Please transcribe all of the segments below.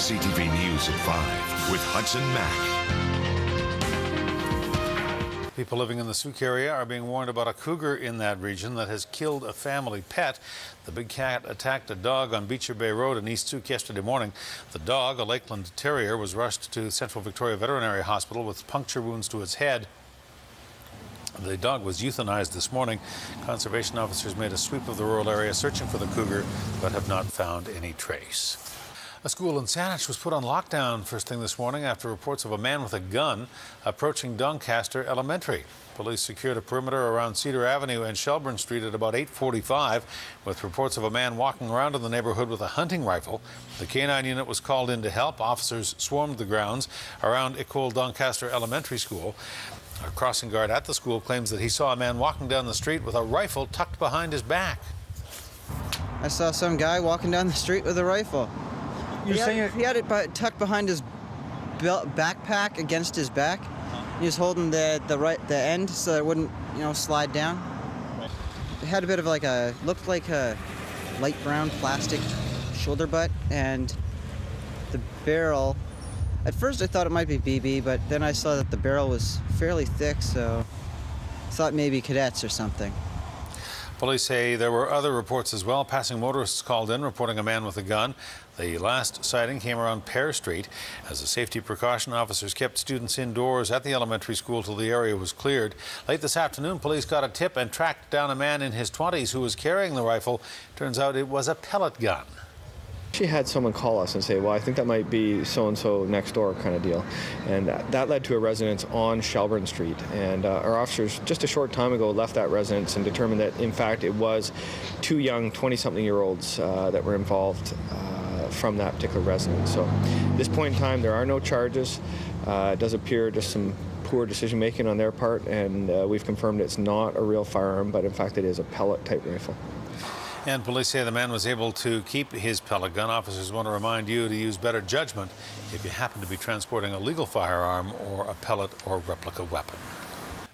CTV News at 5 with Hudson Mack. People living in the Souk area are being warned about a cougar in that region that has killed a family pet. The big cat attacked a dog on Beecher Bay Road in East Souk yesterday morning. The dog, a Lakeland Terrier, was rushed to Central Victoria Veterinary Hospital with puncture wounds to its head. The dog was euthanized this morning. Conservation officers made a sweep of the rural area searching for the cougar, but have not found any trace. A school in Saanich was put on lockdown first thing this morning after reports of a man with a gun approaching Doncaster Elementary. Police secured a perimeter around Cedar Avenue and Shelburne Street at about 8:45, with reports of a man walking around in the neighborhood with a hunting rifle. The K-9 unit was called in to help. Officers swarmed the grounds around École Doncaster Elementary School. A crossing guard at the school claims that he saw a man walking down the street with a rifle tucked behind his back. I saw some guy walking down the street with a rifle. He had it tucked behind his backpack against his back. He was holding the end so it wouldn't, slide down. It had a bit of looked like a light brown plastic shoulder butt, and the barrel. At first I thought it might be BB, but then I saw that the barrel was fairly thick, so I thought maybe cadets or something. Police say there were other reports as well. Passing motorists called in reporting a man with a gun. The last sighting came around Pear Street. As a safety precaution, officers kept students indoors at the elementary school till the area was cleared. Late this afternoon, police got a tip and tracked down a man in his 20s who was carrying the rifle. Turns out it was a pellet gun. She had someone call us and say, well, I think that might be so-and-so next door kind of deal. And that led to a residence on Shelburne Street. And our officers just a short time ago left that residence and determined that, in fact, it was two young 20-something-year-olds that were involved from that particular residence. So at this point in time, there are no charges. It does appear just some poor decision-making on their part, and we've confirmed it's not a real firearm, but in fact it is a pellet-type rifle. And police say the man was able to keep his pellet gun. Officers want to remind you to use better judgment if you happen to be transporting a legal firearm or a pellet or replica weapon.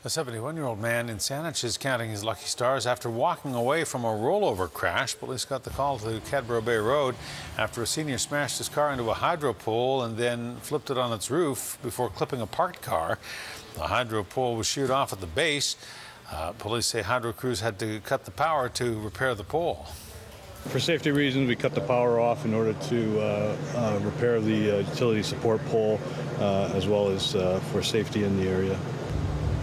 A 71-year-old man in Saanich is counting his lucky stars after walking away from a rollover crash. Police got the call to Cadborough Bay Road after a senior smashed his car into a hydro pole and then flipped it on its roof before clipping a parked car. The hydro pole was sheared off at the base. Police say hydro crews had to cut the power to repair the pole. For safety reasons, we cut the power off in order to repair the utility support pole, as well as for safety in the area.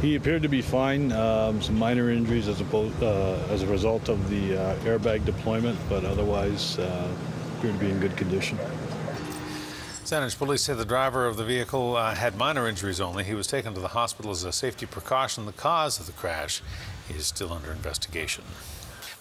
He appeared to be fine, some minor injuries as a result of the airbag deployment, but otherwise appeared to be in good condition. Saanich police say the driver of the vehicle had minor injuries only. He was taken to the hospital as a safety precaution. The cause of the crash is still under investigation.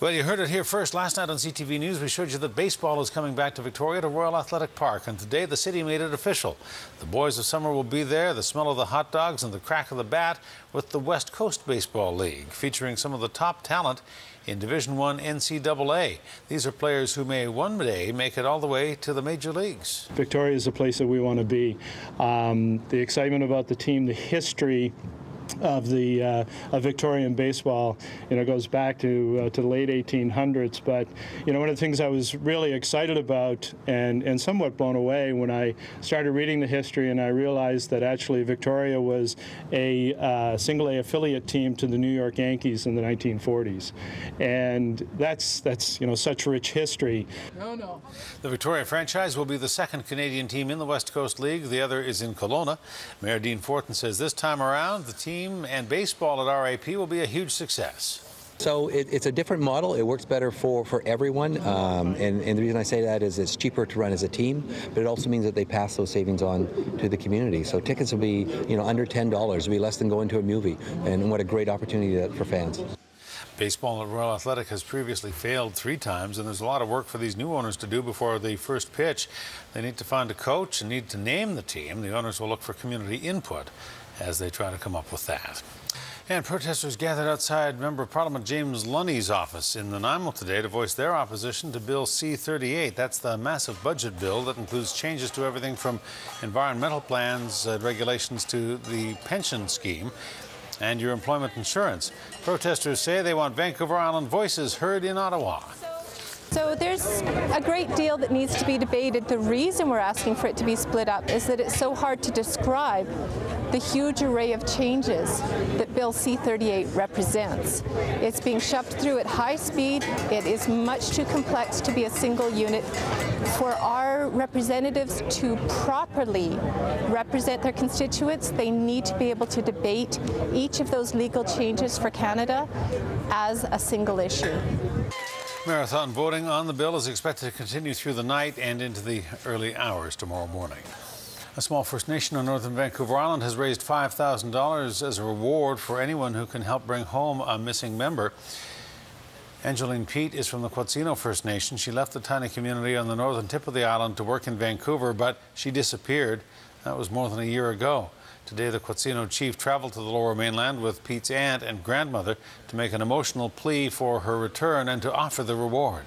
Well, you heard it here first. Last night on CTV News, we showed you that baseball is coming back to Victoria to Royal Athletic Park, and today the city made it official. The Boys of Summer will be there, the smell of the hot dogs and the crack of the bat, with the West Coast Baseball League, featuring some of the top talent in Division I NCAA. These are players who may one day make it all the way to the major leagues. Victoria is the place that we want to be. The excitement about the team, the history of Victorian baseball, goes back to the late 1800s. But one of the things I was really excited about and somewhat blown away when I started reading the history, and I realized that actually Victoria was a single A affiliate team to the New York Yankees in the 1940s, and that's such rich history. The Victoria franchise will be the second Canadian team in the West Coast League. The other is in Kelowna. Mayor Dean Fortin says this time around the team and baseball at RAP will be a huge success. So it's a different model. It works better for everyone, and the reason I say that is it's cheaper to run as a team, but it also means that they pass those savings on to the community. So tickets will be under $10. It'll be less than going to a movie, and what a great opportunity for fans. Baseball at Royal Athletic has previously failed 3 times, and there's a lot of work for these new owners to do before the first pitch. They need to find a coach and need to name the team. The owners will look for community input as they try to come up with that. And protesters gathered outside Member of Parliament James Lunny's office in Nanaimo today to voice their opposition to Bill C-38. That's the massive budget bill that includes changes to everything from environmental plans, regulations to the pension scheme and your employment insurance. Protesters say they want Vancouver Island voices heard in Ottawa. So there's a great deal that needs to be debated. The reason we're asking for it to be split up is that it's so hard to describe the huge array of changes that Bill C-38 represents. It's being shoved through at high speed. It is much too complex to be a single unit. For our representatives to properly represent their constituents, they need to be able to debate each of those legal changes for Canada as a single issue. Marathon voting on the bill is expected to continue through the night and into the early hours tomorrow morning. A small First Nation on northern Vancouver Island has raised $5,000 as a reward for anyone who can help bring home a missing member. Angeline Pete is from the Quatsino First Nation. She left the tiny community on the northern tip of the island to work in Vancouver, but she disappeared. That was more than a year ago. Today, the Quatsino chief traveled to the Lower Mainland with Pete's aunt and grandmother to make an emotional plea for her return and to offer the reward.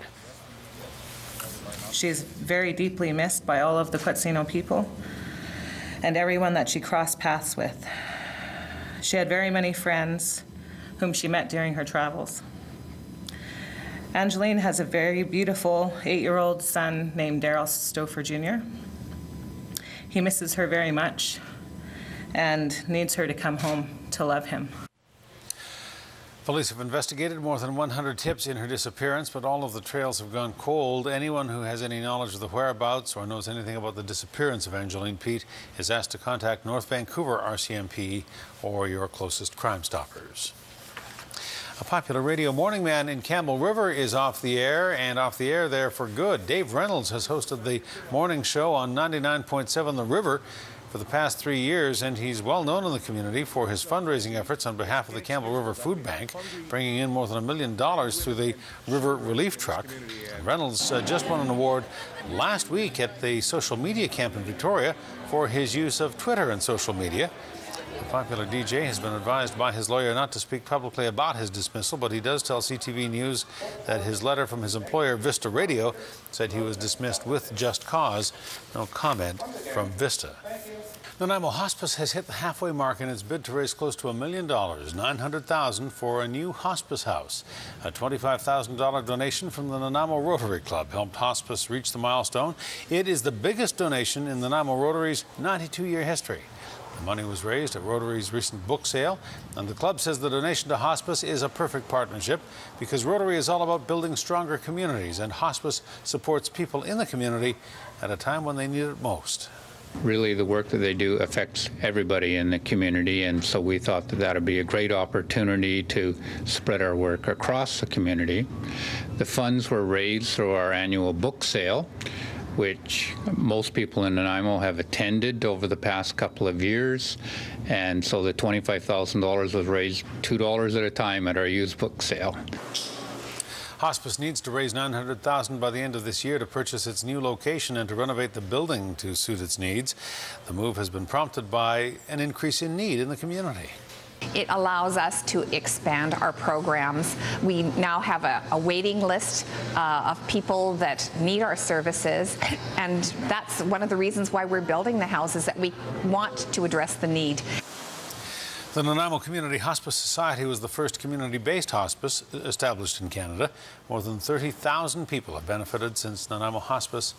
She is very deeply missed by all of the Quatsino people and everyone that she crossed paths with. She had very many friends whom she met during her travels. Angeline has a very beautiful 8-year-old son named Daryl Stouffer Jr. He misses her very much and needs her to come home to love him. Police have investigated more than 100 tips in her disappearance, but all of the trails have gone cold. Anyone who has any knowledge of the whereabouts or knows anything about the disappearance of Angeline Pete is asked to contact North Vancouver RCMP or your closest Crime Stoppers. A popular radio morning man in Campbell River is off the air, and off the air there for good. Dave Reynolds has hosted the morning show on 99.7 The River for the past 3 years, and he's well known in the community for his fundraising efforts on behalf of the Campbell River Food Bank, bringing in more than $1 million through the River Relief Truck. And Reynolds just won an award last week at the social media camp in Victoria for his use of Twitter and social media. The popular DJ has been advised by his lawyer not to speak publicly about his dismissal, but he does tell CTV News that his letter from his employer, Vista Radio, said he was dismissed with just cause. No comment from Vista. Nanaimo Hospice has hit the halfway mark in its bid to raise close to $1 million, $900,000 for a new hospice house. A $25,000 donation from the Nanaimo Rotary Club helped hospice reach the milestone. It is the biggest donation in the Nanaimo Rotary's 92-year history. The money was raised at Rotary's recent book sale, and the club says the donation to hospice is a perfect partnership because Rotary is all about building stronger communities, and hospice supports people in the community at a time when they need it most. Really, the work that they do affects everybody in the community, and so we thought that that would be a great opportunity to spread our work across the community. The funds were raised through our annual book sale, which most people in Nanaimo have attended over the past couple of years, and so the $25,000 was raised $2 at a time at our used book sale. Hospice needs to raise $900,000 by the end of this year to purchase its new location and to renovate the building to suit its needs. The move has been prompted by an increase in need in the community. It allows us to expand our programs. We now have a waiting list of people that need our services, and that's one of the reasons why we're building the house, is that we want to address the need. The Nanaimo Community Hospice Society was the first community-based hospice established in Canada. More than 30,000 people have benefited since Nanaimo Hospice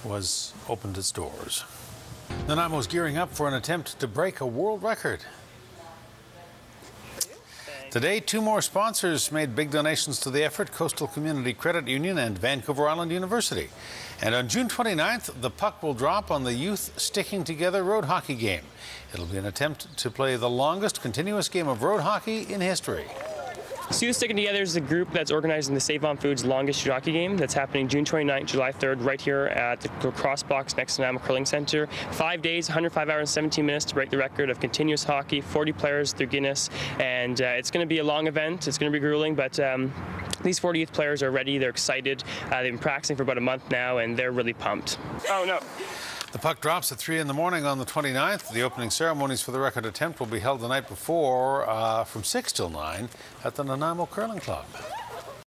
was opened its doors. Nanaimo is gearing up for an attempt to break a world record. Today, 2 more sponsors made big donations to the effort: Coastal Community Credit Union and Vancouver Island University. And on June 29th, the puck will drop on the Youth Sticking Together road hockey game. It'll be an attempt to play the longest continuous game of road hockey in history. Youth Sticking Together is a group that's organizing the Save On Foods longest street hockey game that's happening June 29th, July 3rd, right here at the cross box next to Nanaimo Curling Center. 5 days, 105 hours, and 17 minutes to break the record of continuous hockey, 40 players through Guinness, and it's going to be a long event. It's going to be grueling, but these 40 youth players are ready. They're excited. They've been practicing for about a month now, and they're really pumped. Oh, no. The puck drops at 3 in the morning on the 29th. The opening ceremonies for the record attempt will be held the night before from 6 till 9 at the Nanaimo Curling Club.